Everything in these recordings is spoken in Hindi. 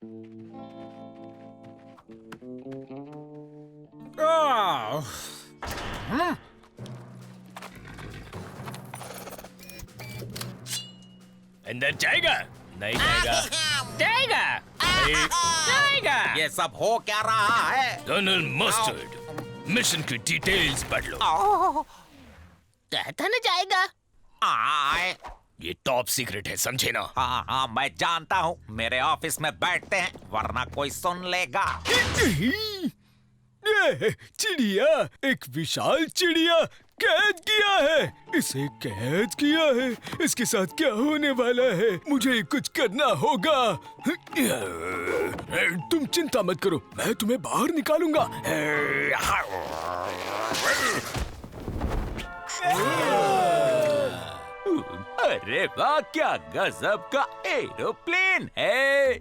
अंदर जाएगा? नहीं जाएगा। जाएगा? नहीं जाएगा। ये सब हो क्या रहा है? कर्नल मस्टर्ड, मिशन की डिटेल्स पढ़ लो। कहता न जाएगा। आए। ये टॉप सीक्रेट है, समझे ना? हाँ हाँ, मैं जानता हूँ। मेरे ऑफिस में बैठते हैं, वरना कोई सुन लेगा। ये चिड़िया, एक विशाल चिड़िया कैद किया है। इसे कैद किया है। इसके साथ क्या होने वाला है? मुझे कुछ करना होगा। तुम चिंता मत करो, मैं तुम्हें बाहर निकालूंगा। अरे वाह, क्या गजब का एरोप्लेन है।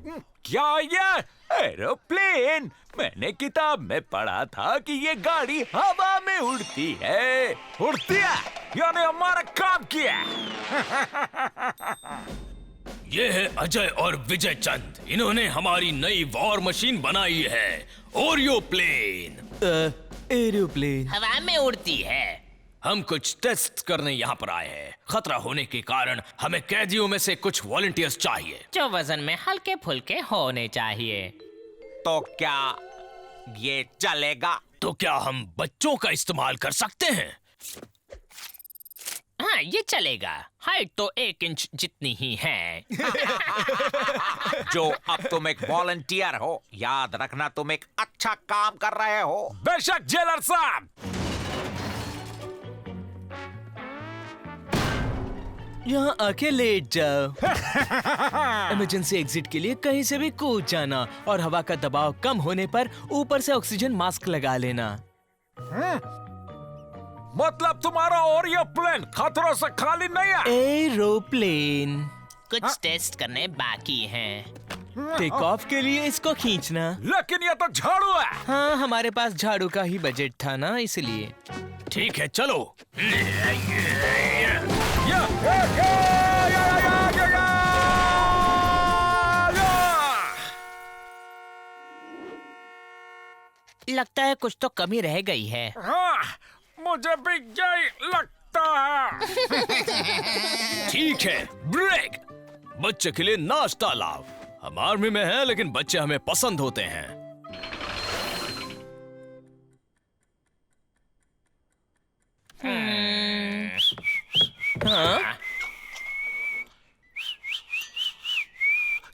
क्या ये एरोप्लेन? मैंने किताब में पढ़ा था कि ये गाड़ी हवा में उड़ती है। उड़ती है यानी हमारा काम किया। ये है अजय और विजय चंद। इन्होंने हमारी नई वॉर मशीन बनाई है, ओरियो प्लेन। एरोप्लेन हवा में उड़ती है। हम कुछ टेस्ट करने यहाँ पर आए हैं। खतरा होने के कारण हमें कैदियों में से कुछ वॉलंटियर्स चाहिए जो वजन में हल्के फुल्के होने चाहिए। तो क्या ये चलेगा? तो क्या हम बच्चों का इस्तेमाल कर सकते हैं? हाँ, ये चलेगा। हाइट तो 1 इंच जितनी ही है। जो अब तुम एक वॉलंटियर हो, याद रखना तुम एक अच्छा काम कर रहे हो। बेशक जेलर साहब। यहाँ आके लेट जाओ। इमरजेंसी एग्जिट के लिए कहीं से भी कूद जाना और हवा का दबाव कम होने पर ऊपर से ऑक्सीजन मास्क लगा लेना। मतलब तुम्हारा और ये प्लेन खतरों से खाली नहीं है? एरोप्लेन कुछ टेस्ट करने बाकी हैं। टेक ऑफ के लिए इसको खींचना। लेकिन ये तो झाड़ू है। हाँ, हमारे पास झाड़ू का ही बजट था ना, इसलिए। ठीक है, चलो। लगता है कुछ तो कमी रह गई है। हाँ, मुझे भी यही लगता है। ठीक है, ब्रेक। बच्चे के लिए नाश्ता लाओ। हम आर्मी में हैं, लेकिन बच्चे हमें पसंद होते हैं। हाँ?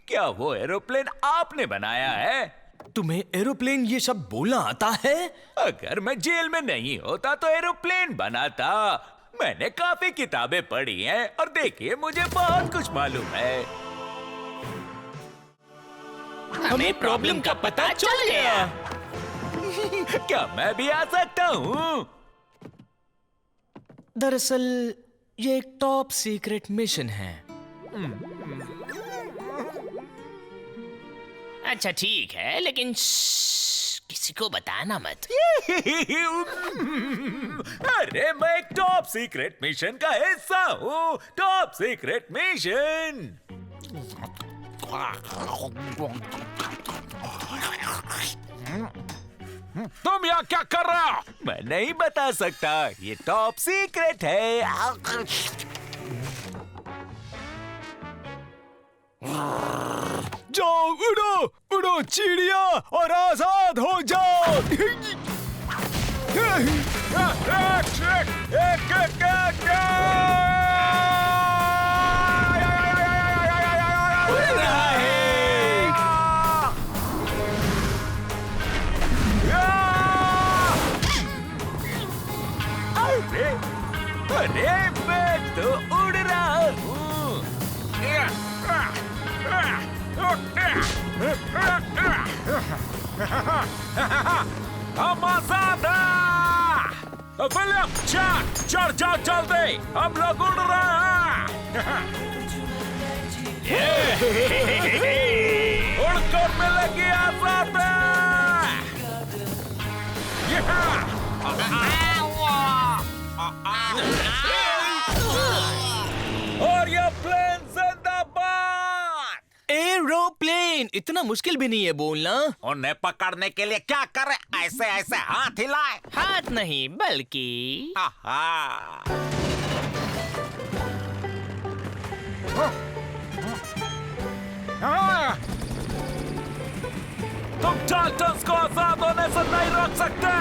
क्या वो एरोप्लेन आपने बनाया है? तुम्हें एरोप्लेन ये सब बोलना आता है? अगर मैं जेल में नहीं होता तो एरोप्लेन बनाता। मैंने काफी किताबें पढ़ी हैं और देखिए मुझे बहुत कुछ मालूम है। हमें प्रॉब्लम का पता चल गया। क्या मैं भी आ सकता हूँ? दरअसल ये एक टॉप सीक्रेट मिशन है। अच्छा ठीक है, लेकिन किसी को बताना मत। अरे मैं एक टॉप सीक्रेट मिशन का हिस्सा हूँ। Top secret mission. तुम यहाँ क्या कर रहे हो? मैं नहीं बता सकता, ये टॉप सीक्रेट है। जाओ, उड़ो उड़ो चिड़िया और आजाद हो जाओ। अरे मैं तो उड़ रहा हूँ। हम आजाद हैं। विलियम, चढ़ जा जल्दी, हम लोग उड़ रहे हैं। उड़कर मिलेगी आजादी। और ये प्लेन जिंदाबाद। एरोप्लेन प्लेन इतना मुश्किल भी नहीं है बोलना। उन्हें पकड़ने के लिए क्या करें? ऐसे ऐसे हाथ हिलाए। हाथ नहीं बल्कि आहा। तुम टार्टन्स को आजाद होने से नहीं रोक सकते।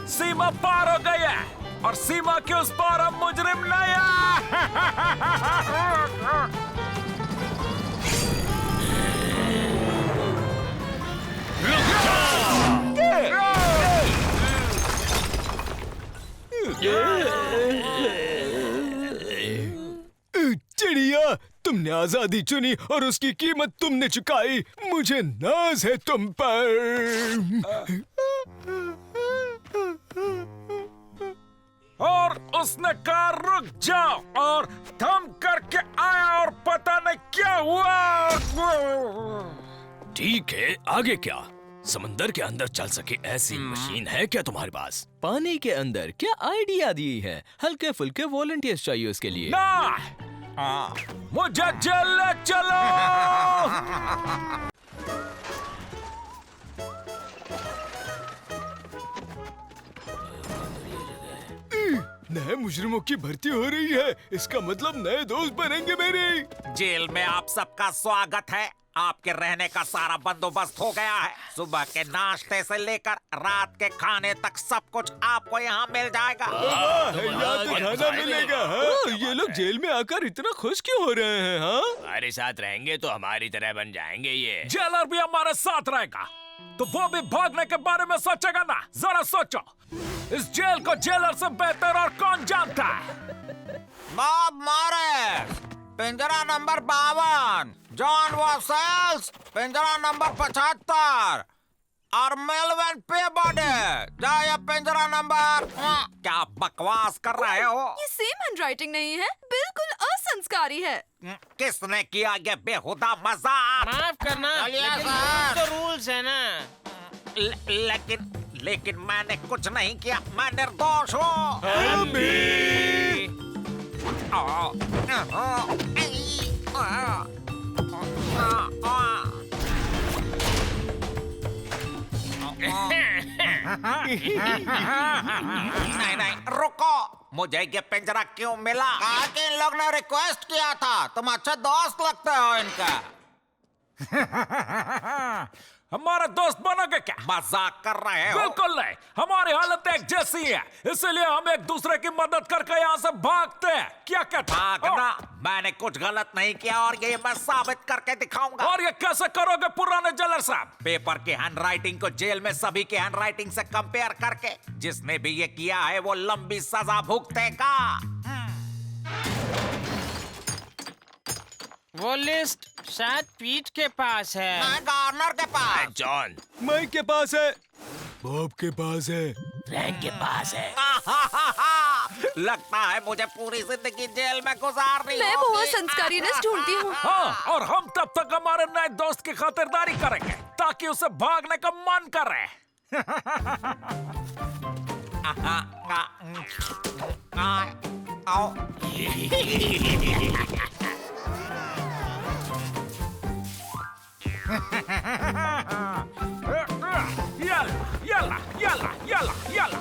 सीमा पार हो गई है और सीमा के उस पार हम मुजरिम नहीं चिड़िया, तुमने आजादी चुनी और उसकी कीमत तुमने चुकाई। मुझे नाज है तुम पर। और उसने कहा रुक जाओ और थम करके आया और पता नहीं क्या हुआ। ठीक है, आगे क्या? समंदर के अंदर चल सके ऐसी मशीन है क्या तुम्हारे पास? पानी के अंदर क्या आइडिया दी है? हल्के फुल्के वॉलंटियर्स चाहिए उसके लिए। ना, मुझे जेल ले चलो। नए मुजरिमों की भर्ती हो रही है, इसका मतलब नए दोस्त बनेंगे मेरे। जेल में आप सबका स्वागत है। आपके रहने का सारा बंदोबस्त हो गया है। सुबह के नाश्ते से लेकर रात के खाने तक सब कुछ आपको यहाँ मिल जाएगा। यहाँ तो खाना मिलेगा। हाँ, ये लोग जेल में आकर इतना खुश क्यों हो रहे हैं? हाँ, हमारे साथ रहेंगे तो हमारी तरह बन जाएंगे ये। जेलर भी हमारे साथ रहेगा तो वो भी भागने के बारे में सोचेगा ना। जरा सोचो, इस जेल को जेलर से बेहतर और कौन जानता है? बॉब मॉरिस, पिंजरा नंबर 52, जॉन वॉसेल्स, पिंजरा नंबर 75 और मेलविन पीबॉडी, जाइए पिंजरा नंबर। क्या बकवास कर रहे हो? ये सेम हैंडराइटिंग नहीं है, बिल्कुल असंस्कारी है। किसने किया ये बेहुदा मजाक? माफ करना, चलिए लेकिन सर। तो रूल्स है ना। लेकिन मैंने कुछ नहीं किया। मैं निर्दोष हूँ। नहीं, रुको। मुझे ये पिंजरा क्यों मिला? कहा कि इन लोग ने रिक्वेस्ट किया था। तुम अच्छे दोस्त लगते हो इनका। हमारे दोस्त बनोगे क्या? मजाक कर रहे हो? बिल्कुल नहीं, हमारी हालत एक जैसी है, इसलिए हम एक दूसरे की मदद करके यहाँ से भागते हैं। क्या कहते? भागना? मैंने कुछ गलत नहीं किया और ये मैं साबित करके दिखाऊंगा। और ये कैसे करोगे पुराने जेलर साहब? पेपर की हैंडराइटिंग को जेल में सभी की हैंडराइटिंग से कंपेयर करके जिसने भी ये किया है वो लंबी सजा भुगतेगा। वो लिस्ट शायद पीठ के पास है। मैं गवर्नर के पास। जॉन, माइक के पास है, बॉब के पास है, फ्रैंक के पास है। लगता है मुझे पूरी जिंदगी जेल में गुजारनी मैं वो होगी। संस्कारीनेस ढूंढती हूँ। हाँ, और हम तब तक हमारे नए दोस्त की खातिरदारी करेंगे ताकि उसे भागने का मन करे। Yalla, yalla, yalla, yalla.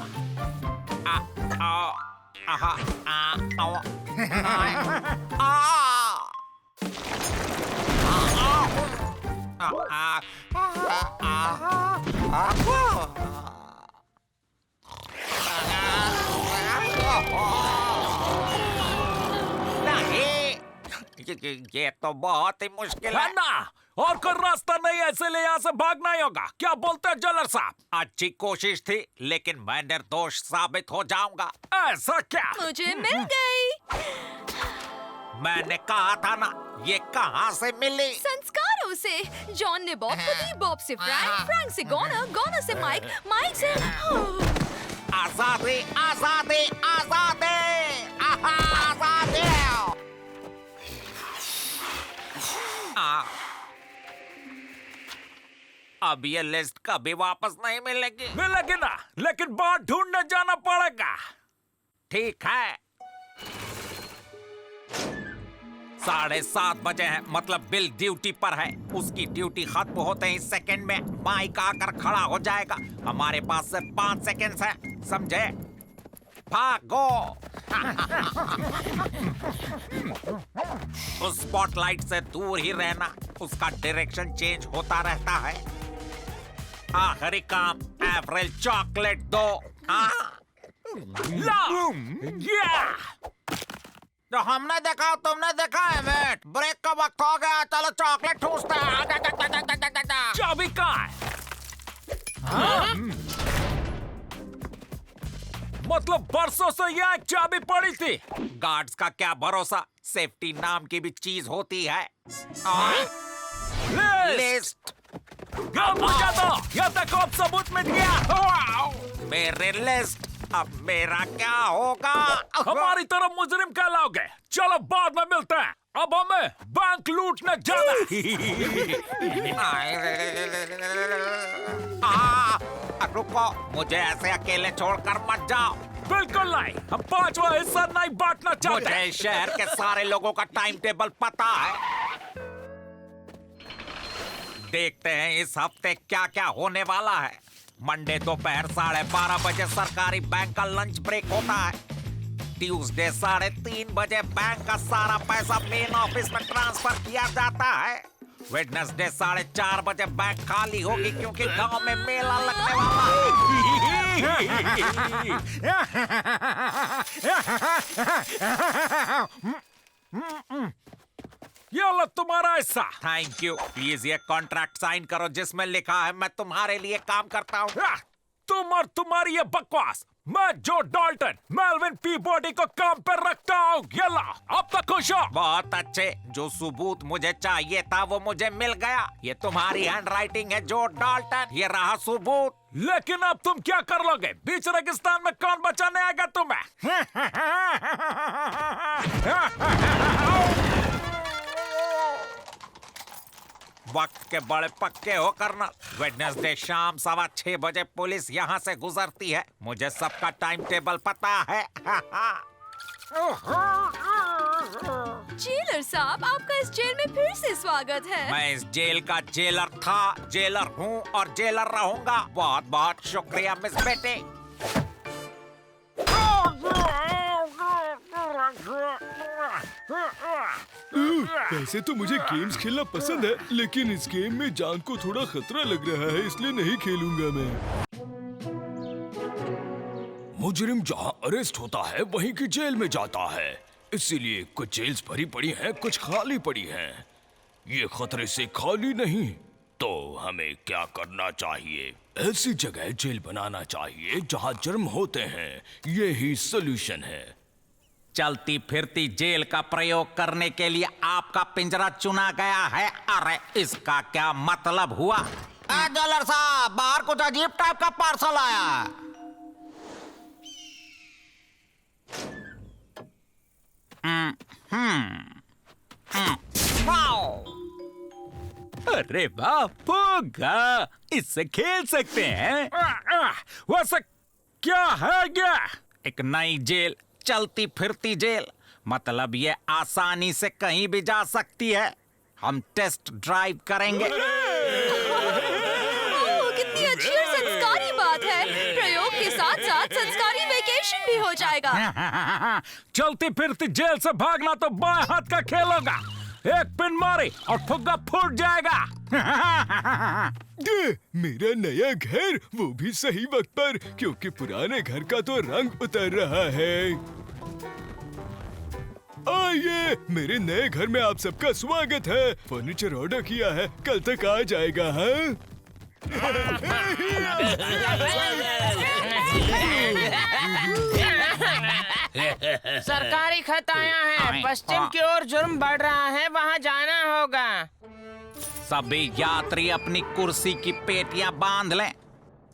ये तो बहुत ही मुश्किल है ना। और कोई रास्ता नहीं है, इसलिए यहाँ से भागना ही होगा। क्या बोलते हैं जेलर साहब? अच्छी कोशिश थी, लेकिन मैं निर्दोष साबित हो जाऊंगा। ऐसा क्या? मुझे मिल गई। मैंने कहा था ना, ये कहाँ से मिली? संस्कारों से। जॉन ने बॉब को दी, बॉब से फ्रैंक, फ्रैंक से गॉनर, गॉनर से माइक, माइक से आजादी, आजादी, आजादी, आजादी। अब ये लिस्ट कभी वापस नहीं मिलेगी। मिलेगी ना, लेकिन बाहर ढूंढने जाना पड़ेगा। ठीक है, 7:30 बजे हैं, मतलब बिल ड्यूटी पर है। उसकी ड्यूटी खत्म होते ही सेकंड में माइक आकर खड़ा हो जाएगा। हमारे पास सिर्फ 5 सेकंड्स है, समझे? भागो। उस स्पॉटलाइट से दूर ही रहना, उसका डायरेक्शन चेंज होता रहता है। आखिरी काम, एवरेल चॉकलेट दो। ला, जो हमने देखा तुमने देखा है मेट। ब्रेक का वक्त हो गया, चलो चॉकलेट ठूसते हैं। चाबी कहाँ है? मतलब बरसों से यहाँ चाबी पड़ी थी। गार्ड्स का क्या भरोसा, सेफ्टी नाम की भी चीज होती है। लिस्ट ये देखो, अब सबूत मिल गया। मेरे लिस्ट, अब मेरा क्या होगा? हमारी तरफ मुजरिम कहलाओगे। चलो बाद में मिलते हैं, अब हमें बैंक लूटने जाना रुको, मुझे ऐसे अकेले छोड़कर मत जाओ। बिल्कुल नहीं, हम 5वां हिस्सा नहीं बांटना चाहते। मुझे शहर के सारे लोगों का टाइम टेबल पता है। देखते हैं इस हफ्ते क्या क्या होने वाला है। मंडे दोपहर 12:30 बजे सरकारी बैंक का लंच ब्रेक होता है। ट्यूसडे 3:30 बजे बैंक का सारा पैसा मेन ऑफिस में ट्रांसफर किया जाता है। वेडनेसडे 4:30 बजे बैंक खाली होगी क्योंकि गांव में मेला लगने वाला है। ये लो तुम्हारा हिस्सा। Thank you. प्लीज ये कॉन्ट्रैक्ट साइन करो जिसमें लिखा है मैं तुम्हारे लिए काम करता हूँ। तुम और तुम्हारी ये बकवास। मैं जो डॉल्टन मेलविन पीबॉडी को काम पर रखता हूँ। ये ला, अब तक खुश हो? बहुत अच्छे, जो सबूत मुझे चाहिए था वो मुझे मिल गया। ये तुम्हारी हैंडराइटिंग है जो डॉल्टन, ये रहा सबूत। लेकिन अब तुम क्या कर लोगे? बीच रेगिस्तान में कौन बचाने आएगा तुम्हें? वक्त के बड़े पक्के हो करना। वेडनेसडे शाम 6:15 बजे पुलिस यहाँ से गुजरती है। मुझे सबका टाइम टेबल पता है। जेलर साहब, आपका इस जेल में फिर से स्वागत है। मैं इस जेल का जेलर था, जेलर हूँ और जेलर रहूंगा। बहुत बहुत शुक्रिया मिस बेटी। वैसे तो मुझे गेम्स खेलना पसंद है, लेकिन इस गेम में जान को थोड़ा खतरा लग रहा है, इसलिए नहीं खेलूंगा मैं। मुजरिम जहाँ अरेस्ट होता है वहीं की जेल में जाता है, इसीलिए कुछ जेल्स भरी पड़ी हैं, कुछ खाली पड़ी हैं। ये खतरे से खाली नहीं, तो हमें क्या करना चाहिए? ऐसी जगह जेल बनाना चाहिए जहाँ जुर्म होते हैं। यही सोल्यूशन है। चलती फिरती जेल का प्रयोग करने के लिए आपका पिंजरा चुना गया है। अरे इसका क्या मतलब हुआ? जेलर साहब, बाहर कुछ अजीब टाइप का पार्सल आया। अरे वाह, फुग्गा, इससे खेल सकते हैं। वैसे क्या है ये? एक नई जेल, चलती फिरती जेल, मतलब ये आसानी से कहीं भी जा सकती है। हम टेस्ट ड्राइव करेंगे। कितनी अच्छी और संस्कारी बात है। प्रयोग के साथ साथ संस्कारी वेकेशन भी हो जाएगा। चलती फिरती जेल से भागना तो बाएं हाथ का खेल होगा। एक पिन मारी और फुग्गा फूट जाएगा। मेरा नया घर, वो भी सही वक्त पर, क्योंकि पुराने घर का तो रंग उतर रहा है। आइए, मेरे नए घर में आप सबका स्वागत है। फर्नीचर ऑर्डर किया है, कल तक आ जाएगा। हाँ? सरकारी खत आया है। पश्चिम की ओर जुर्म बढ़ रहा है, वहाँ जाना होगा। सभी यात्री अपनी कुर्सी की पेटियां बांध लें।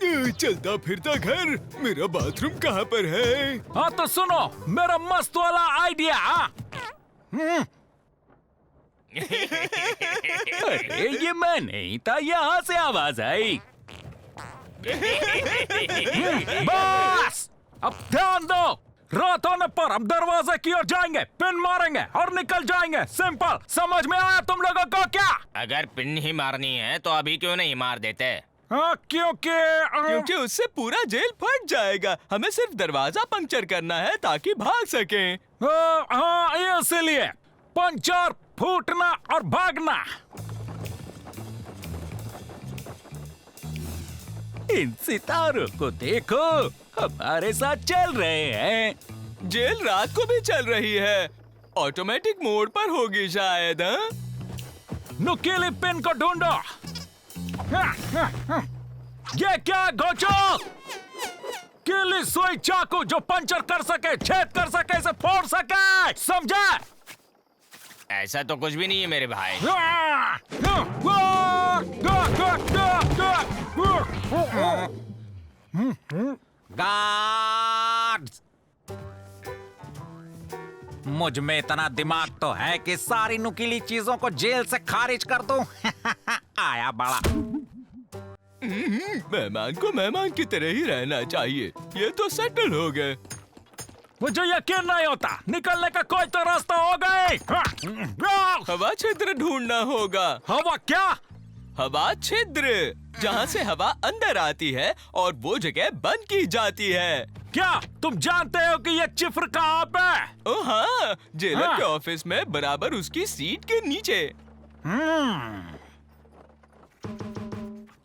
चलता फिरता घर, मेरा बाथरूम कहाँ पर है? हाँ तो सुनो मेरा मस्त वाला आइडिया। अरे ये मैं नहीं था, यहाँ से आवाज आई। बस अब ध्यान दो, रात होने पर हम दरवाजे की ओर जाएंगे, पिन मारेंगे और निकल जाएंगे। सिंपल, समझ में आया तुम लोगों को क्या? अगर पिन ही मारनी है तो अभी क्यों नहीं मार देते? हाँ, क्योंकि उससे पूरा जेल फट जाएगा। हमें सिर्फ दरवाजा पंक्चर करना है ताकि भाग सकें। हाँ, इसलिए पंचर, फूटना और भागना। इन सितारों को देखो, हमारे साथ चल रहे हैं। जेल रात को भी चल रही है, ऑटोमेटिक मोड पर होगी शायद। हाँ? नुकीली पिन को ढूंढो। ये क्या गोचो? कीली सुई चाकू जो पंचर कर सके, छेद कर सके, इसे फोड़ सके, समझा? ऐसा तो कुछ भी नहीं है मेरे भाई। गार्ड्स! मुझ में इतना दिमाग तो है कि सारी नुकीली चीजों को जेल से खारिज कर दूं। आया बड़ा। मेहमान को मेहमान की तरह ही रहना चाहिए। ये तो सेटल हो गए। मुझे यकीन नहीं होता, निकलने का कोई तो रास्ता होगा ही। हवा छिद्र ढूंढना होगा। हवा क्या? हवा छिद्र, जहाँ से हवा अंदर आती है और वो जगह बंद की जाती है। क्या तुम जानते हो कि ये चिफ्र कहाँ पे? ओ हाँ, जेलर के ऑफिस में, बराबर उसकी सीट के नीचे।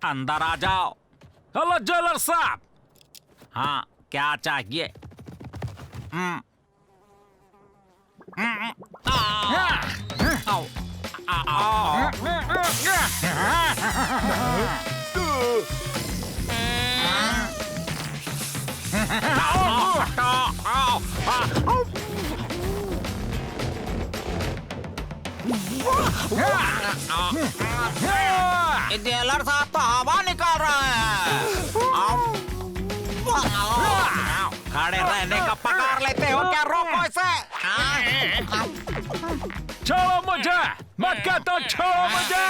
अंदर आ जाओ। हेलो जेलर साहब। हाँ, क्या चाहिए? जेलर साहब तो हवा निकाल रहे हैं। खड़े रहने का पकड़ लेते हो क्या? रोको इसे। छोड़ो मुझे, मैं कहता हूँ छोड़ो मुझे।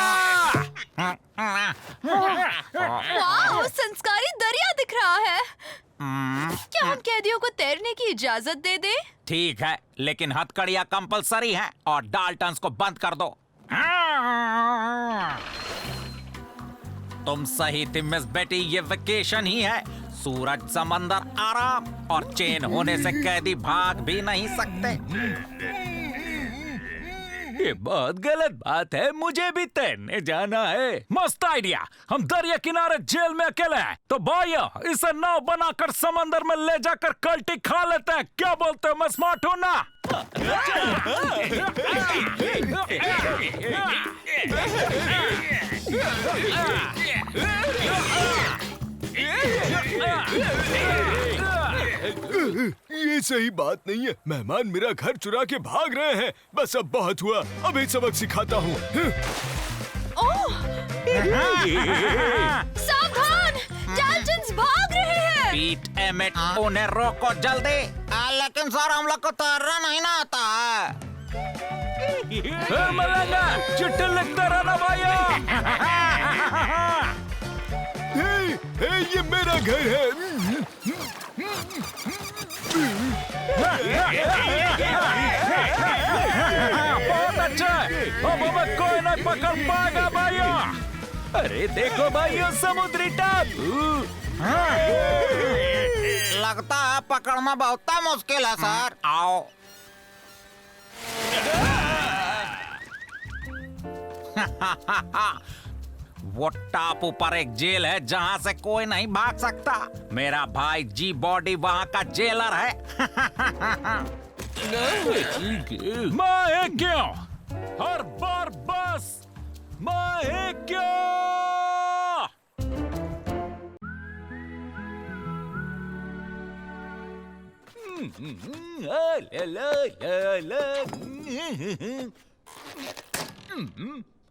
वाह, संस्कारी दरिया दिख रहा है। क्या हम कैदियों को तैरने की इजाजत दे दें? ठीक है, लेकिन हथकड़ियाँ कंपलसरी हैं और डाल्टन्स को बंद कर दो। तुम सही थी मिस बेटी, ये वेकेशन ही है। सूरज, समंदर, आराम और चेन होने से कैदी भाग भी नहीं सकते। ये बहुत गलत बात है, मुझे भी तैरने जाना है। मस्त आइडिया, हम दरिया किनारे जेल में अकेले हैं, तो भाइयों इसे नाव बनाकर समंदर में ले जाकर कल्टी खा लेते हैं। क्या बोलते हो? मैं स्मार्ट हूँ ना? ये सही बात नहीं है। मेहमान मेरा घर चुरा के भाग रहे हैं। बस अब बहुत हुआ, अब एक सबक सिखाता हूँ। सावधान, डाल्टन्स भाग रहे हैं। पीट एमिट, उन्हें रोको जल्दी। लेकिन सर, हम लोग को तैरना नहीं ना आता है। फिर मिलेंगे, चिट्ठी लिखते रहना भाइयों। ये मेरा घर है। बहुत अच्छे, अब हमें कोई नहीं पकड़ पाएगा भाइयों। अरे देखो भाइयों, समुद्री टापू। लगता है पकड़ना बहुत मुश्किल है सर। आओ। वो टापू पर एक जेल है जहाँ से कोई नहीं भाग सकता। मेरा भाई जी बॉडी वहाँ का जेलर है। मैं क्यों हर बार बस मैं क्यों?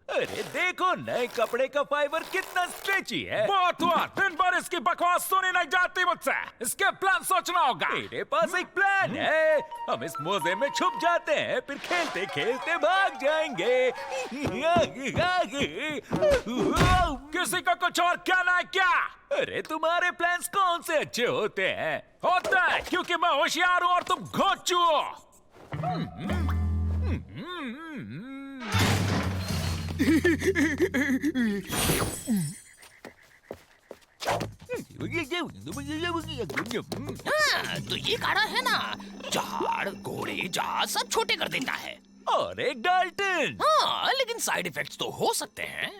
अरे देखो, नए कपड़े का फाइबर कितना स्ट्रेची है। बहुत हुआ, दिन भर इसके की बकवास सुनी नहीं जाती मुझसे। इसके प्लान सोचना होगा। मेरे पास एक प्लान है। हम इस मोजे में छुप जाते हैं, फिर खेलते खेलते भाग जाएंगे। किसी को कुछ और कहना है क्या? अरे तुम्हारे प्लान्स कौन से अच्छे होते हैं? होता है क्योंकि मैं होशियार हूँ और तुम घोंचू हो। तो ये गाड़ा है ना, झाड़ घोड़े जहाज सब छोटे कर देता है। और एक डाल्टन। हाँ, लेकिन साइड इफेक्ट्स तो हो सकते हैं।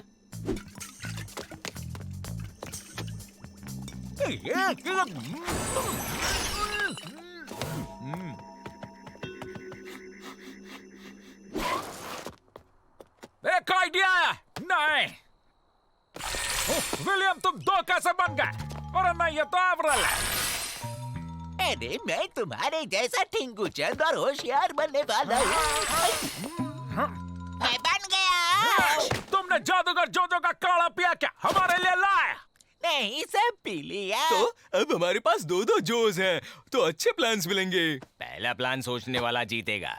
एक आइडिया है। नहीं विलियम, तुम दो कैसे बन गए? और नहीं, ये तो एवरल है। अरे मैं तुम्हारे जैसा टिंकू चंद और होशियार बनने वाला हूँ। मैं बन गया। तुमने जादूगर जोजो का काढ़ा पिया क्या? हमारे लिए लाया? नहीं, सब पी लिया। तो अब हमारे पास 2-2 जोज हैं, तो अच्छे प्लान्स मिलेंगे। पहला प्लान सोचने वाला जीतेगा।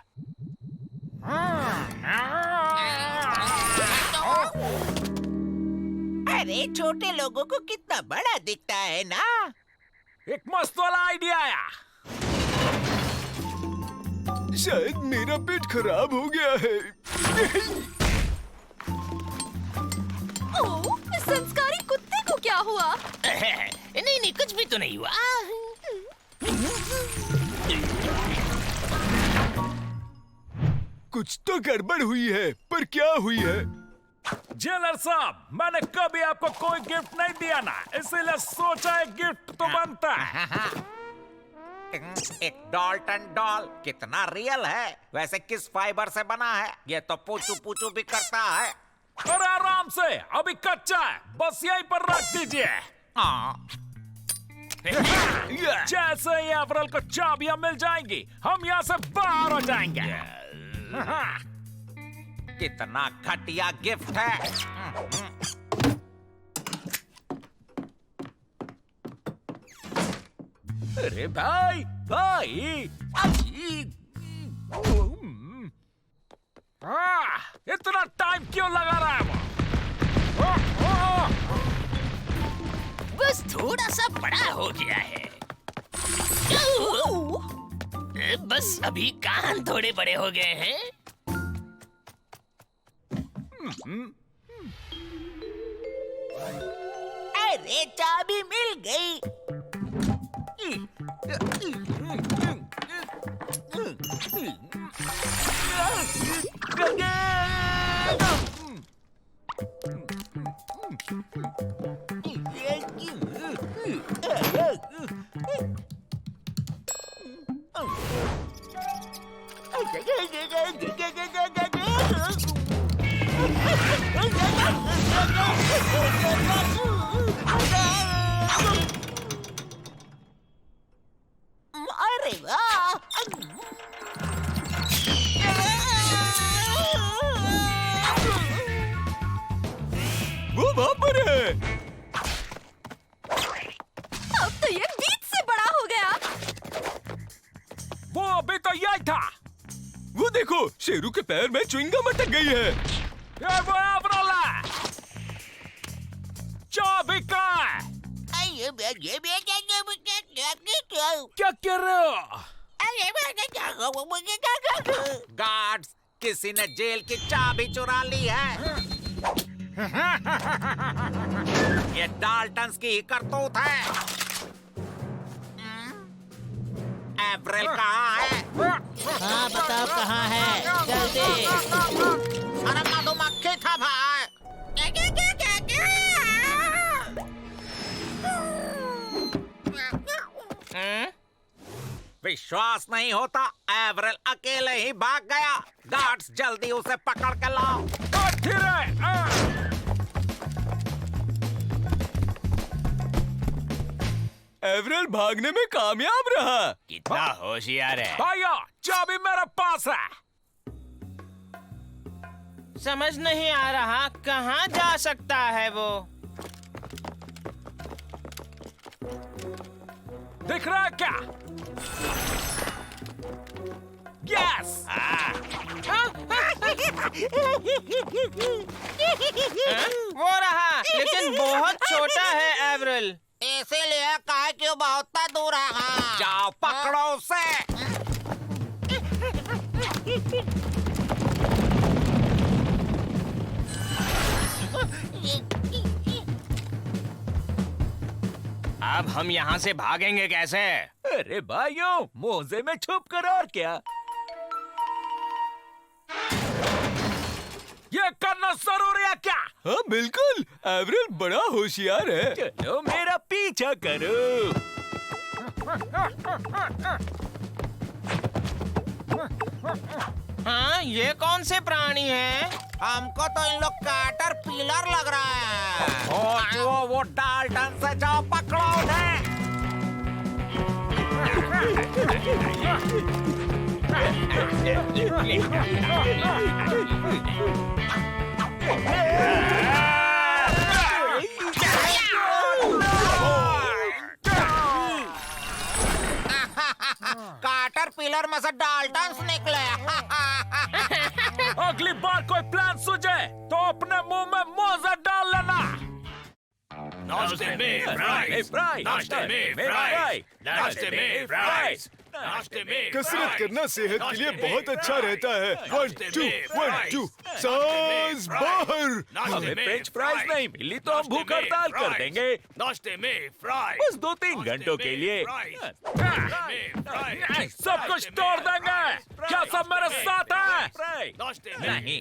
अरे छोटे लोगों को कितना बड़ा दिखता है ना। एक मस्त वाला आइडिया आया। शायद मेरा पेट खराब हो गया है। ओह, इस संस्कारी कुत्ते को क्या हुआ? नहीं नहीं, कुछ भी तो नहीं हुआ। कुछ तो गड़बड़ हुई है, पर क्या हुई है? जेलर साहब, मैंने कभी आपको कोई गिफ्ट नहीं दिया ना, इसीलिए सोचा एक गिफ्ट तो बनता है। एक डाल्टन डॉल कितना रियल है। वैसे किस फाइबर से बना है? ये तो पूछू पूछू भी करता है। अरे आराम से, अभी कच्चा है, बस यहीं पर रख दीजिए। जैसे ही एवरल को चाबियां मिल जाएंगी, हम यहाँ से बाहर हो जाएंगे। कितना घटिया गिफ्ट है। अरे भाई भाई, इतना टाइम क्यों लगा रहा है वो? बस थोड़ा सा बड़ा हो गया है। बस अभी कान थोड़े बड़े हो गए हैं। अरे चाबी मिल गई। अरे वाह! वो वहाँ पर है। अब तो ये बीच से बड़ा हो गया। वो अभी तो यही था। वो देखो, शेरू के पैर में च्युइंगम अटक गई है। ये वो एवरल है। चाबी कहाँ है? क्या कर रहे हो? गार्ड्स, किसी ने जेल की चाबी चुरा ली है। ये डाल्टन्स की ही करतूत है। एवरल कहाँ है? हाँ बताओ कहाँ है, जल्दी। अरे मधुमक्खी था भाई। विश्वास नहीं होता, एवरल अकेले ही भाग गया। गार्ड्स, जल्दी उसे पकड़ के लाओ। एवरल भागने में कामयाब रहा। कितना होशियार है। भैया, चाबी मेरे पास है। समझ नहीं आ रहा कहाँ जा सकता है वो। दिख रहा है क्या? यस! वो रहा, लेकिन बहुत छोटा है एवरल। इसीलिए कहा क्यों बहुत दूर है। हाँ। जाओ पकड़ो उसे। अब हम यहाँ से भागेंगे कैसे? अरे भाइयों, मोजे में छुप कर और क्या? ये करना जरूरी है क्या? हाँ बिल्कुल, एवरेल बड़ा होशियार है। चलो मेरा पीछा करो। हाँ, ये कौन से प्राणी हैं? हमको तो इन लोग कैटर पिलर लग रहा है। वो डाल्टन से जाओ पकड़ो उन्हें। कैटर पिलर में से डाल्टन्स निकले। अगली बार कोई प्लान सूझे तो अपने मुंह में मोजा डाल लेना। नाश्ते में फ्राइज, नाश्ते में फ्राइज, नाश्ते में फ्राइज, नाश्ते में कसरत करना सेहत के लिए बहुत अच्छा रहता है। 1 2 1 2 सांस बाहर। हमें फ्रेंच फ्राइज नहीं मिली तो हम भूख हड़ताल कर देंगे। नाश्ते में फ्राइज, बस 2-3 घंटों के लिए सब कुछ तोड़ देंगे। क्या सब मेरे साथ है? नहीं,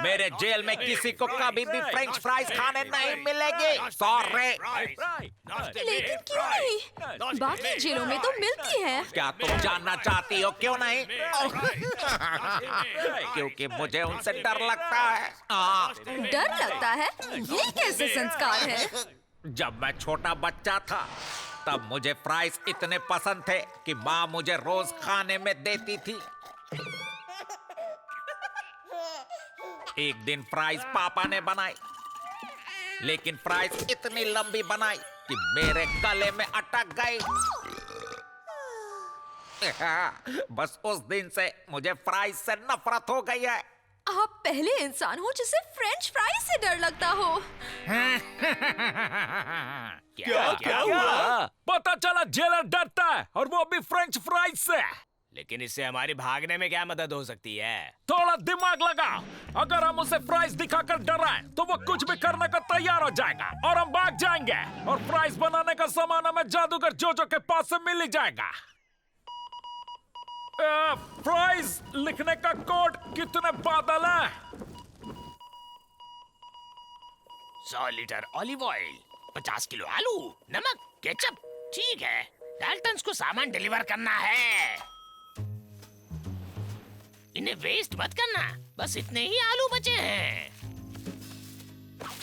मेरे जेल में किसी को कभी भी फ्रेंच फ्राइज खाने नहीं मिलेगी। सॉरी। लेकिन क्यों नहीं? बाकी जेलों में तो मिलती है। क्या तुम जानना चाहती हो क्यों नहीं? क्योंकि मुझे उनसे डर लगता है। डर लगता है? ये कैसे संस्कार है? जब मैं छोटा बच्चा था तब मुझे फ्राइज इतने पसंद थे कि माँ मुझे रोज खाने में देती थी। एक दिन फ्राइज पापा ने बनाई, लेकिन फ्राइज इतनी लंबी बनाई कि मेरे गले में अटक गई। बस उस दिन से मुझे फ्राइज से नफरत हो गई है। आप पहले इंसान हो जिसे फ्रेंच फ्राइज से डर लगता हो। क्या हुआ? पता चला जेलर डरता है, और वो भी फ्रेंच फ्राइज से। लेकिन इससे हमारी भागने में क्या मदद हो सकती है? थोड़ा दिमाग लगा। अगर हम उसे फ्राइज दिखाकर डराएं, तो वो कुछ भी करने को तैयार हो जाएगा और हम भाग जाएंगे। और फ्राइज बनाने का सामान हमें जादूगर जोजो के पास से मिल ही जाएगा। फ्राइज लिखने का कोड कितने बादल है? 100 लीटर ऑलिव ऑयल, 50 किलो आलू, नमक, केचप। ठीक है, डाल्टन्स को सामान डिलीवर करना है। इन्हें वेस्ट मत करना। बस इतने ही आलू बचे हैं।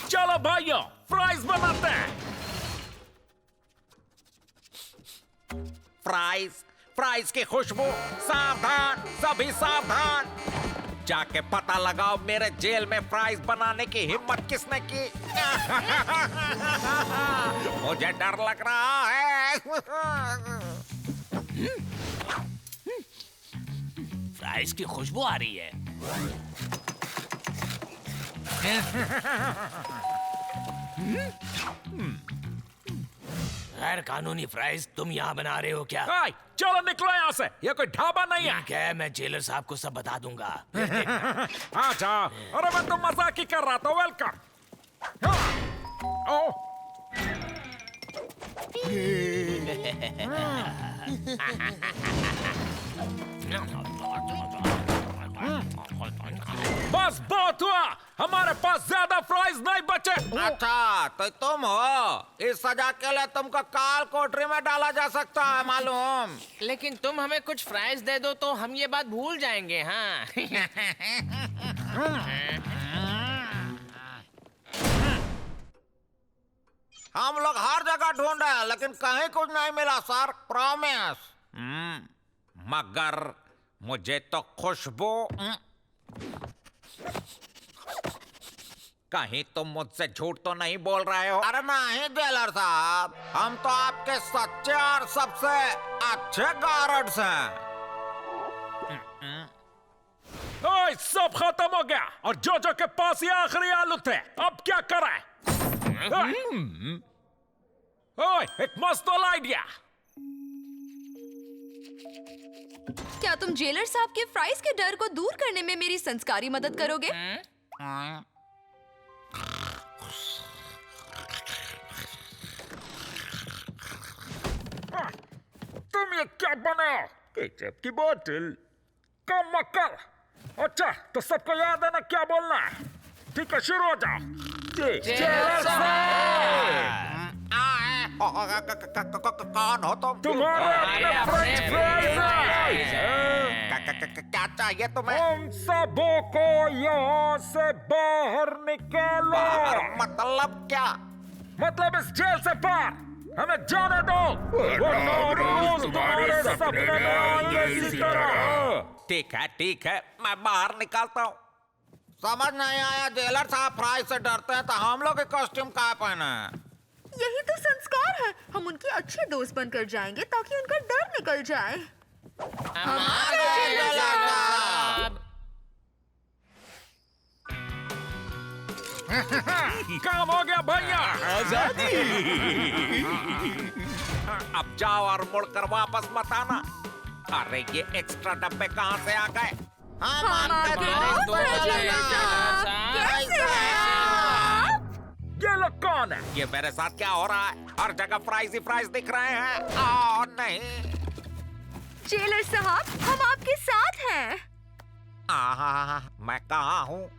चलो भाइयों, फ्राइज बनाते हैं। फ्राइज की खुशबू। सावधान, सभी सावधान। जाके पता लगाओ मेरे जेल में फ्राइज बनाने की हिम्मत किसने की। मुझे डर लग रहा है। फ्राइज की खुशबू आ रही है। गैर कानूनी फ्राइज तुम यहाँ बना रहे हो क्या? चलो निकलो यहाँ से, ये कोई ढाबा नहीं है। ठीक है, मैं जेलर साहब को सब बता दूंगा। अच्छा, अरे मैं तो मजाक ही कर रहा था। वेलकम। बस बहुत हुआ, हमारे पास ज्यादा फ्राइज नहीं बचे। अच्छा, तो तुम हो। इस सजा के लिए तुमको काल कोठरी में डाला जा सकता है, मालूम। लेकिन तुम हमें कुछ फ्राइज दे दो तो हम ये बात भूल जाएंगे। हाँ। हम लोग हर जगह ढूंढ रहे हैं लेकिन कहीं कुछ नहीं मिला सर, प्रॉमिस। मगर मुझे तो खुशबू कहीं तुम मुझसे झूठ तो नहीं बोल रहे हो? अरे नहीं जेलर साहब, हम तो आपके सच्चे और सबसे अच्छे गार्ड्स हैं। ओए, सब खत्म हो गया और जोजो के पास ये आखिरी आलू थे। अब क्या करें? ओए, एक मस्त आइडिया। क्या तुम जेलर साहब के फ्राइज के डर को दूर करने में मेरी संस्कारी मदद करोगे? तुम ये क्या बनाओ? केचप की बोतल? कम मक्कल। अच्छा, तो सबको याद है ना क्या बोलना है? ठीक है, शुरू हो जाओ। कौन हो तुम? तुम्हारे फ्रेंच फ्राइज। क्या चाहिए तुम्हें? हम सबों को यहाँ से बाहर निकालो। मतलब क्या? मतलब इस जेल से बाहर हमें जाने दो, वरना रोज तुम्हारे सपने में आएंगे इसी तरह। ठीक है, मैं बाहर निकालता हूँ। समझ नहीं आया जेलर साहब फ्राई से डरते हैं तो हम लोग के कॉस्ट्यूम कहाँ पहने हैं? यही तो संस्कार है। हम उनके अच्छे दोस्त बनकर जाएंगे ताकि उनका डर निकल जाए। हमारे जेलर साहब। काम हो गया भैया। आजादी। अब जाओ और मुड़कर वापस मत आना। अरे ये एक्स्ट्रा डब्बे कहाँ से आ गए? ये लोग कौन है? ये मेरे साथ क्या हो रहा है? हर जगह फ्राइज ही फ्राइज दिख रहे हैं। और नहीं। जेलर साहब, हम आपके साथ हैं। मैं कहाँ हूँ?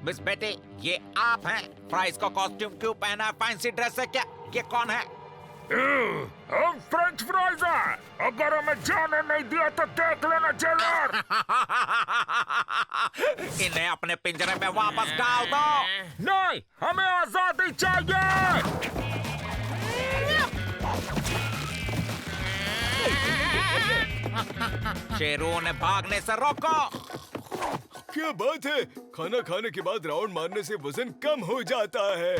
मिस बेटी, ये आप हैं? फ्राइज को कॉस्ट्यूम क्यों पहना है? फैंसी ड्रेस है क्या? ये कौन है? हम फ्रेंच फ्राइज हैं। अगर हमें जाने नहीं दिया तो देख लेना जेलर। इन्हें अपने पिंजरे में वापस डाल दो। नहीं, हमें आजादी चाहिए। शेरू ने भागने से रोको। क्या बात है, खाना खाने के बाद राउंड मारने से वजन कम हो जाता है।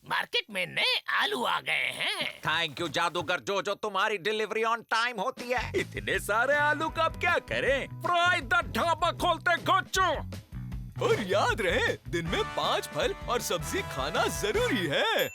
मार्केट में नए आलू आ गए हैं। थैंक यू जादूगर जो तुम्हारी डिलीवरी ऑन टाइम होती है। इतने सारे आलू का अब क्या करें? फ्राई द ढाबा खोलते गोचू। और याद रहे, दिन में 5 फल और सब्जी खाना जरूरी है।